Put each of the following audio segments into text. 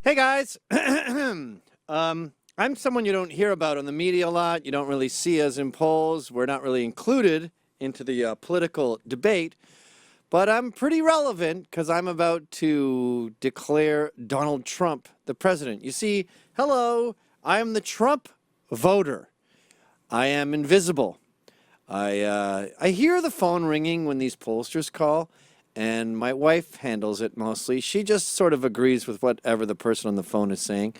Hey guys, I'm someone you don't hear about on the media a lot. You don't really see us in polls. We're not really included into the political debate, but I'm pretty relevant because I'm about to declare Donald Trump the president. You see, hello, I am the Trump voter. I am invisible. I hear the phone ringing when these pollsters call, and my wife handles it mostly. She just sort of agrees with whatever the person on the phone is saying.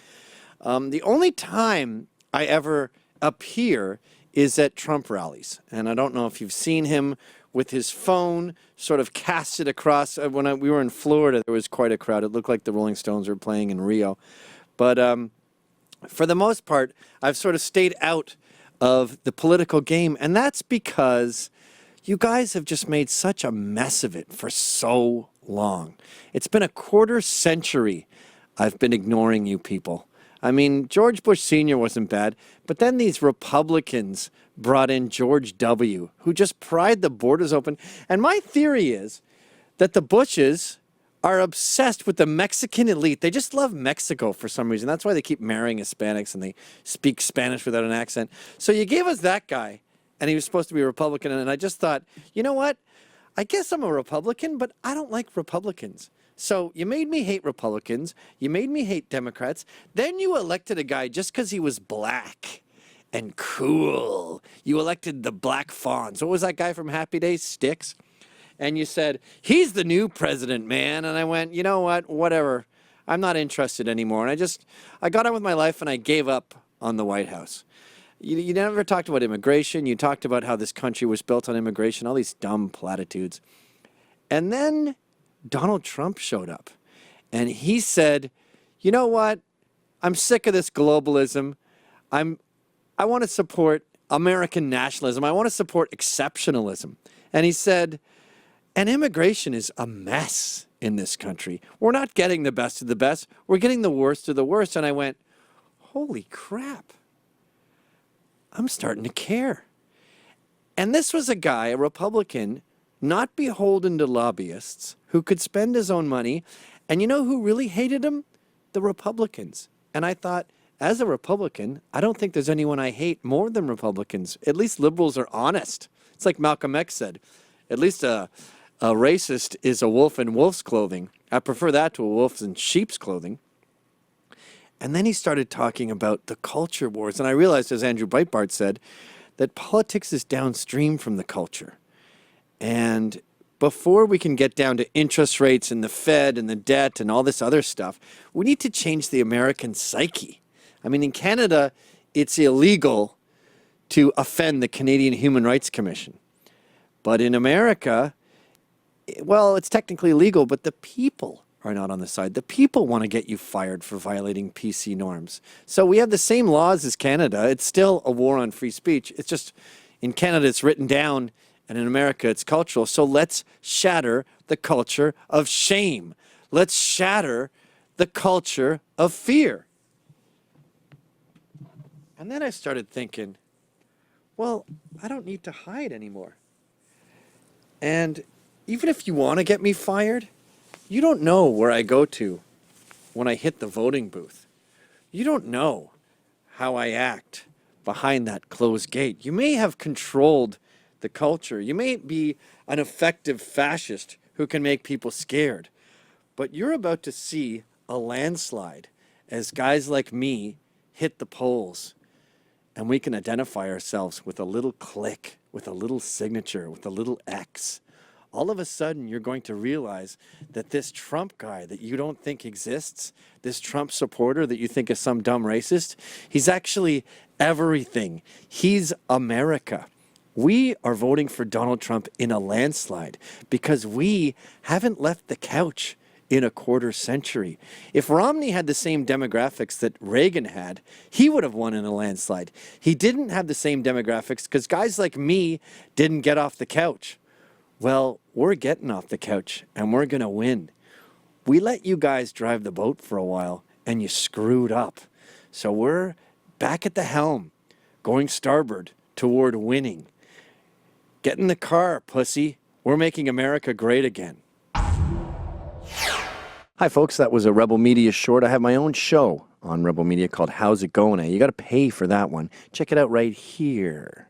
The only time I ever appear is at Trump rallies, and I don't know if you've seen him with his phone sort of casted across. We were in Florida, there was quite a crowd. It looked like the Rolling Stones were playing in Rio. But for the most part, I've sort of stayed out of the political game, and that's because you guys have just made such a mess of it for so long. It's been a quarter century I've been ignoring you people. I mean, George Bush Sr. wasn't bad, but then these Republicans brought in George W., who just pried the borders open. And my theory is that the Bushes are obsessed with the Mexican elite. They just love Mexico for some reason. That's why they keep marrying Hispanics and they speak Spanish without an accent. So you gave us that guy, and he was supposed to be a Republican, and I just thought, you know what? I guess I'm a Republican, but I don't like Republicans. So you made me hate Republicans. You made me hate Democrats. Then you elected a guy just because he was black and cool. You elected the Black Fonz. What was that guy from Happy Days? Sticks? And you said, he's the new president, man. And I went, you know what? Whatever. I'm not interested anymore. And I got on with my life and I gave up on the White House. You never talked about immigration. You talked about how this country was built on immigration, all these dumb platitudes. And then Donald Trump showed up and he said, you know what? I'm sick of this globalism. I want to support American nationalism. I want to support exceptionalism. And he said, and immigration is a mess in this country. We're not getting the best of the best. We're getting the worst of the worst. And I went, holy crap. I'm starting to care. And this was a guy, a Republican, not beholden to lobbyists, who could spend his own money. And you know who really hated him? The Republicans. And I thought, as a Republican, I don't think there's anyone I hate more than Republicans. At least liberals are honest. It's like Malcolm X said, at least a racist is a wolf in wolf's clothing. I prefer that to a wolf in sheep's clothing. And then he started talking about the culture wars. And I realized, as Andrew Breitbart said, that politics is downstream from the culture. And before we can get down to interest rates and the Fed and the debt and all this other stuff, we need to change the American psyche. I mean, in Canada, it's illegal to offend the Canadian Human Rights Commission. But in America, well, it's technically legal, but the people are not on the side. The people want to get you fired for violating PC norms. So we have the same laws as Canada. It's still a war on free speech. It's just in Canada it's written down, and in America it's cultural. So let's shatter the culture of shame. Let's shatter the culture of fear. And then I started thinking, well, I don't need to hide anymore. And even if you want to get me fired, you don't know where I go to when I hit the voting booth. You don't know how I act behind that closed gate. You may have controlled the culture. You may be an effective fascist who can make people scared. But you're about to see a landslide as guys like me hit the polls. And we can identify ourselves with a little click, with a little signature, with a little X. All of a sudden, you're going to realize that this Trump guy that you don't think exists, this Trump supporter that you think is some dumb racist, he's actually everything. He's America. We are voting for Donald Trump in a landslide because we haven't left the couch in a quarter century. If Romney had the same demographics that Reagan had, he would have won in a landslide. He didn't have the same demographics because guys like me didn't get off the couch. Well, we're getting off the couch and we're going to win. We let you guys drive the boat for a while and you screwed up. So we're back at the helm, going starboard toward winning. Get in the car, pussy. We're making America great again. Hi, folks. That was a Rebel Media short. I have my own show on Rebel Media called How's It Going? You got to pay for that one. Check it out right here.